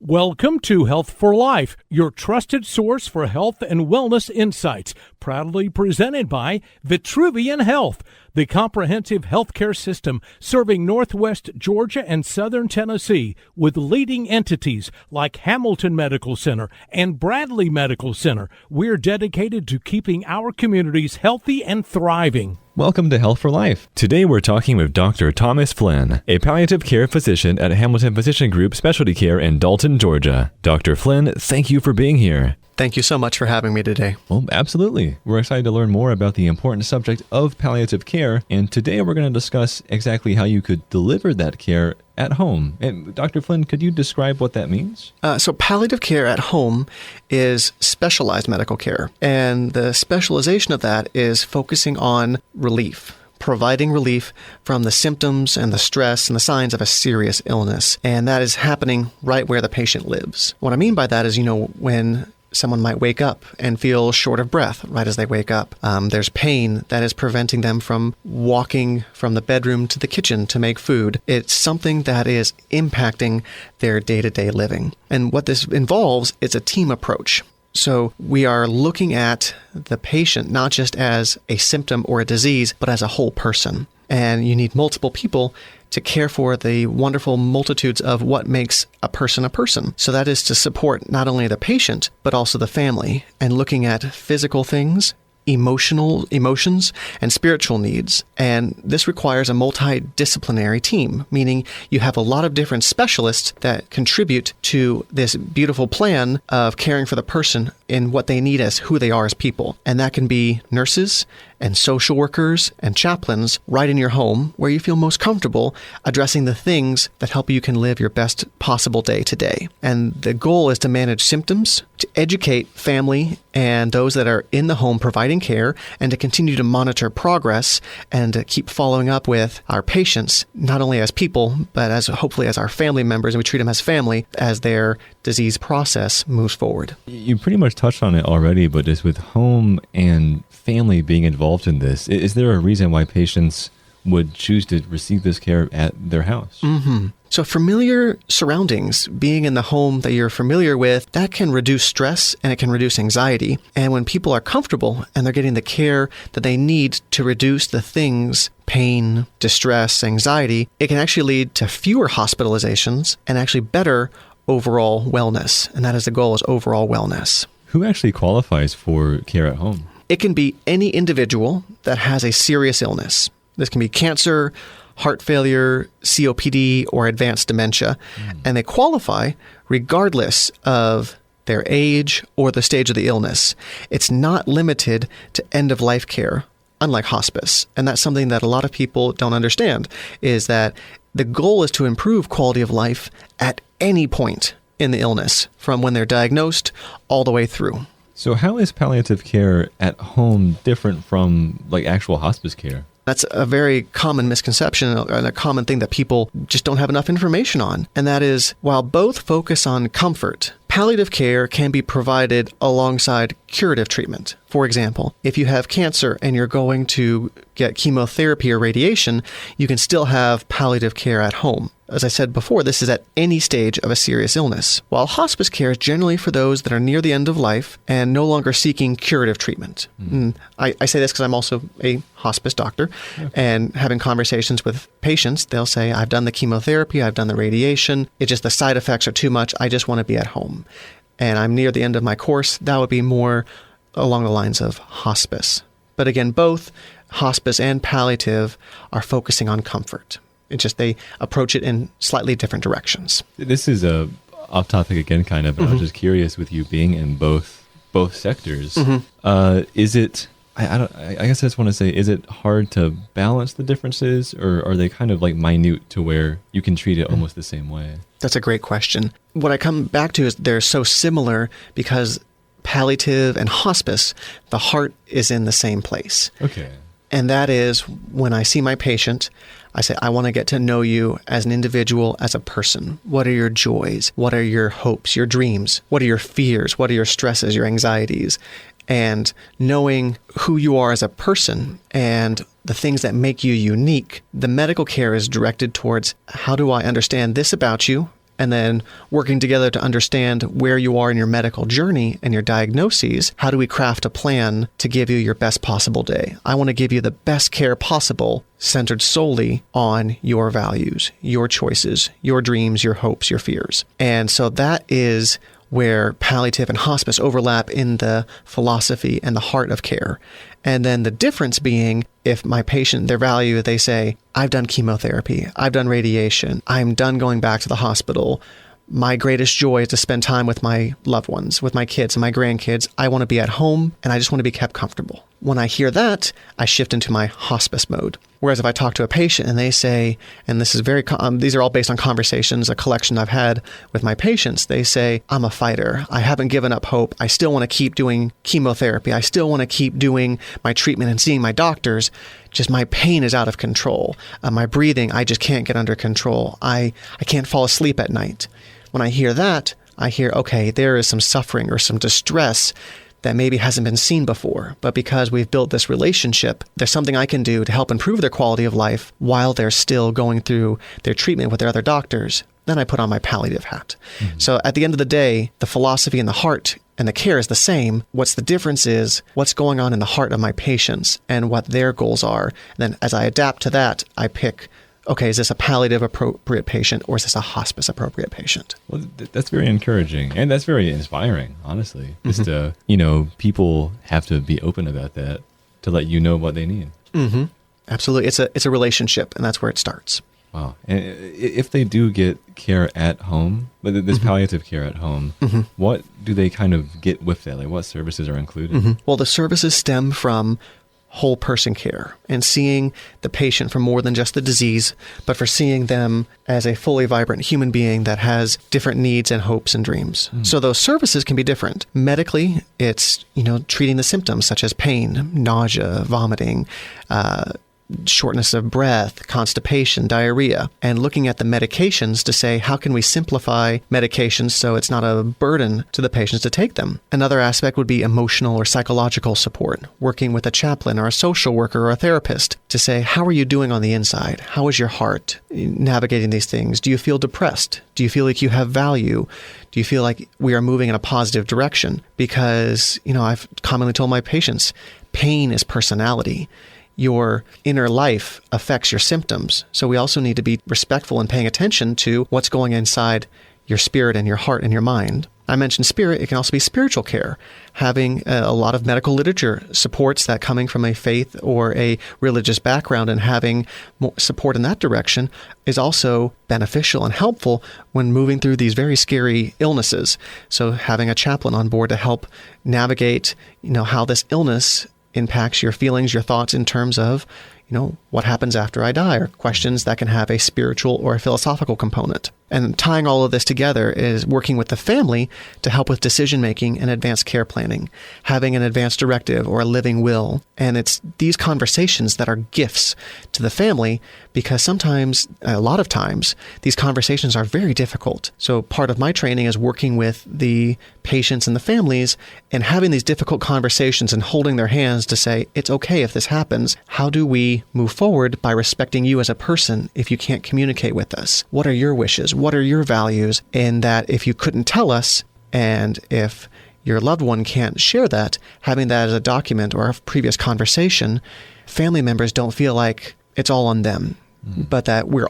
Welcome to Health for Life, your trusted source for health and wellness insights, proudly presented by Vitruvian Health, the comprehensive healthcare system serving Northwest Georgia and Southern Tennessee with leading entities like Hamilton Medical Center and Bradley Medical Center. We're dedicated to keeping our communities healthy and thriving. Welcome to Health for Life. Today we're talking with Dr. Thomas Flynn, a palliative care physician at Hamilton Physician Group Specialty Care in Dalton, Georgia. Dr. Flynn, thank you for being here. Thank you so much for having me today. Well, absolutely. We're excited to learn more about the important subject of palliative care, and today we're going to discuss exactly how you could deliver that care at home. And Dr. Flynn, could you describe what that means? So palliative care at home is specialized medical care, and the specialization of that is focusing on relief. Providing relief from the symptoms and the stress and the signs of a serious illness. And that is happening right where the patient lives. What I mean by that is, when someone might wake up and feel short of breath right as they wake up. There's pain that is preventing them from walking from the bedroom to the kitchen to make food. It's something that is impacting their day-to-day living. And what this involves is a team approach. So we are looking at the patient not just as a symptom or a disease, but as a whole person. And you need multiple people to care for the wonderful multitudes of what makes a person a person. So that is to support not only the patient, but also the family, and looking at physical things, emotions, and spiritual needs. And this requires a multidisciplinary team, meaning you have a lot of different specialists that contribute to this beautiful plan of caring for the person in what they need as who they are as people. And that can be nurses and social workers and chaplains right in your home where you feel most comfortable addressing the things that help you can live your best possible day to day. And the goal is to manage symptoms, to educate family and those that are in the home providing care, and to continue to monitor progress and to keep following up with our patients, not only as people, but as hopefully as our family members, and we treat them as family as their disease process moves forward. You pretty much touched on it already, but just with home and family being involved in this, is there a reason why patients would choose to receive this care at their house? Mm-hmm. So familiar surroundings, being in the home that you're familiar with, that can reduce stress and it can reduce anxiety. And when people are comfortable and they're getting the care that they need to reduce the things, pain, distress, anxiety, it can actually lead to fewer hospitalizations and actually better overall wellness. And that is the goal, is overall wellness. Who actually qualifies for care at home? It can be any individual that has a serious illness. This can be cancer, heart failure, COPD, or advanced dementia. And they qualify regardless of their age or the stage of the illness. It's not limited to end-of-life care, unlike hospice. And that's something that a lot of people don't understand, is that the goal is to improve quality of life at any point in the illness, from when they're diagnosed all the way through. So how is palliative care at home different from actual hospice care? That's a very common misconception and a common thing that people just don't have enough information on. And that is, while both focus on comfort, palliative care can be provided alongside curative treatment. For example, if you have cancer and you're going to get chemotherapy or radiation, you can still have palliative care at home. As I said before, this is at any stage of a serious illness, while hospice care is generally for those that are near the end of life and no longer seeking curative treatment. I say this because I'm also a hospice doctor, and having conversations with patients, they'll say, I've done the chemotherapy, I've done the radiation, it's just the side effects are too much, I just want to be at home. And I'm near the end of my course, that would be more along the lines of hospice. But again, both hospice and palliative are focusing on comfort. It's just they approach it in slightly different directions. This is off topic again, kind of, but I was just curious, with you being in both sectors, is it, I guess I just want to say, is it hard to balance the differences, or are they kind of minute to where you can treat it almost the same way? That's a great question. What I come back to is they're so similar because palliative and hospice, the heart is in the same place. Okay. And that is, when I see my patient, I say, I want to get to know you as an individual, as a person. What are your joys? What are your hopes, your dreams? What are your fears? What are your stresses, your anxieties? And knowing who you are as a person and the things that make you unique, the medical care is directed towards, how do I understand this about you? and then working together to understand where you are in your medical journey and your diagnoses, how do we craft a plan to give you your best possible day? I want to give you the best care possible, centered solely on your values, your choices, your dreams, your hopes, your fears. And so that is where palliative and hospice overlap in the philosophy and the heart of care. And then the difference being, if my patient, their value, they say, I've done chemotherapy, I've done radiation, I'm done going back to the hospital. My greatest joy is to spend time with my loved ones, with my kids and my grandkids. I want to be at home and I just want to be kept comfortable. When I hear that, I shift into my hospice mode. Whereas if I talk to a patient and they say, and this is these are all based on conversations, a collection I've had with my patients, they say, I'm a fighter. I haven't given up hope. I still want to keep doing chemotherapy. I still want to keep doing my treatment and seeing my doctors. Just my pain is out of control. My breathing, I just can't get under control. I can't fall asleep at night. When I hear that, I hear, okay, there is some suffering or some distress that maybe hasn't been seen before. But because we've built this relationship, there's something I can do to help improve their quality of life while they're still going through their treatment with their other doctors. Then I put on my palliative hat. Mm-hmm. So at the end of the day, the philosophy and the heart and the care is the same. What's the difference is what's going on in the heart of my patients and what their goals are. And then as I adapt to that, I pick, okay, is this a palliative appropriate patient or is this a hospice appropriate patient? Well, that's very encouraging. And that's very inspiring, honestly. Just, people have to be open about that to let you know what they need. Mm-hmm. Absolutely. It's a relationship, and that's where it starts. Wow. And if they do get care at home, this palliative care at home, what do they kind of get with that? Like what services are included? Well, the services stem from whole person care and seeing the patient for more than just the disease, but for seeing them as a fully vibrant human being that has different needs and hopes and dreams. So those services can be different. Medically, it's, treating the symptoms such as pain, nausea, vomiting, shortness of breath, constipation, diarrhea, and looking at the medications to say, how can we simplify medications so it's not a burden to the patients to take them? Another aspect would be emotional or psychological support, working with a chaplain or a social worker or a therapist to say, how are you doing on the inside? How is your heart navigating these things? Do you feel depressed? Do you feel like you have value? Do you feel like we are moving in a positive direction? Because, I've commonly told my patients, pain is personality. Your inner life affects your symptoms. So we also need to be respectful and paying attention to what's going inside your spirit and your heart and your mind. I mentioned spirit. It can also be spiritual care. Having a lot of medical literature supports that coming from a faith or a religious background and having more support in that direction is also beneficial and helpful when moving through these very scary illnesses. So having a chaplain on board to help navigate, how this illness impacts your feelings, your thoughts in terms of, what happens after I die, or questions that can have a spiritual or a philosophical component. And tying all of this together is working with the family to help with decision-making and advanced care planning, having an advanced directive or a living will. And it's these conversations that are gifts to the family because sometimes, a lot of times, these conversations are very difficult. So part of my training is working with the patients and the families and having these difficult conversations and holding their hands to say, it's okay if this happens. How do we move forward by respecting you as a person if you can't communicate with us? What are your wishes? What are your values? And that if you couldn't tell us, and if your loved one can't share that, having that as a document or a previous conversation, family members don't feel like it's all on them, but that we've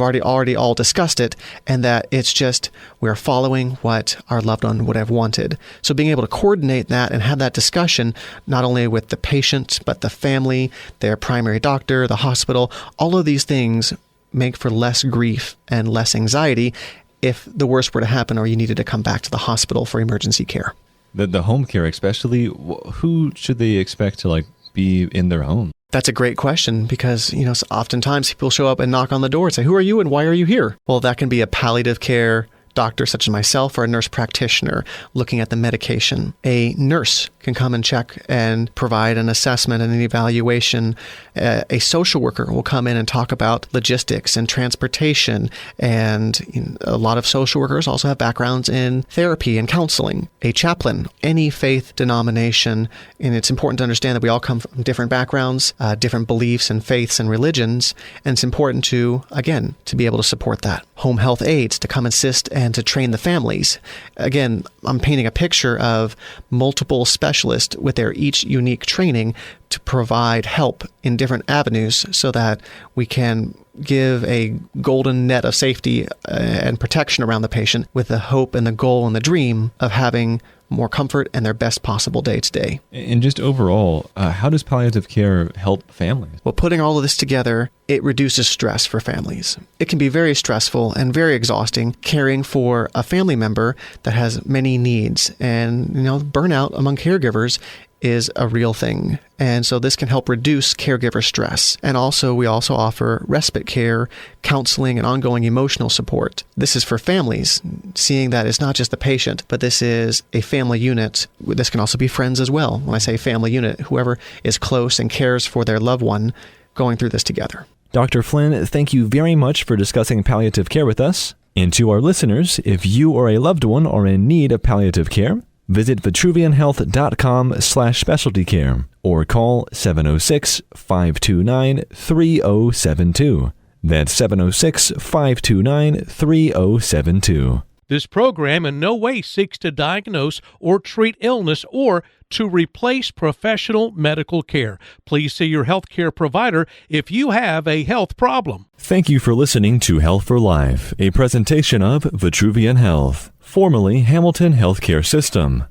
already all discussed it, and that it's just we're following what our loved one would have wanted. So being able to coordinate that and have that discussion, not only with the patient, but the family, their primary doctor, the hospital, all of these things make for less grief and less anxiety if the worst were to happen or you needed to come back to the hospital for emergency care. The home care especially, who should they expect to be in their home? That's a great question because, oftentimes people show up and knock on the door and say, who are you and why are you here? Well, that can be a palliative care doctor such as myself or a nurse practitioner looking at the medication. A nurse can come and check and provide an assessment and an evaluation. A social worker will come in and talk about logistics and transportation. And a lot of social workers also have backgrounds in therapy and counseling. A chaplain, any faith denomination, and it's important to understand that we all come from different backgrounds, different beliefs and faiths and religions. And it's important to be able to support that. home health aides to come assist and to train the families. Again, I'm painting a picture of multiple specialists with their each unique training to provide help in different avenues so that we can give a golden net of safety and protection around the patient with the hope and the goal and the dream of having more comfort and their best possible day to day. And just overall, how does palliative care help families? Well, putting all of this together, it reduces stress for families. It can be very stressful and very exhausting caring for a family member that has many needs. And, burnout among caregivers is a real thing. And so this can help reduce caregiver stress. And also, we also offer respite care, counseling, and ongoing emotional support. This is for families, seeing that it's not just the patient, but this is a family unit. This can also be friends as well. When I say family unit, whoever is close and cares for their loved one going through this together. Dr. Flynn, thank you very much for discussing palliative care with us. And to our listeners, if you or a loved one are in need of palliative care, visit vitruvianhealth.com/specialty care or call 706-529-3072. That's 706-529-3072. This program in no way seeks to diagnose or treat illness or to replace professional medical care. Please see your healthcare provider if you have a health problem. Thank you for listening to Health for Life, a presentation of Vitruvian Health, formerly Hamilton Healthcare System.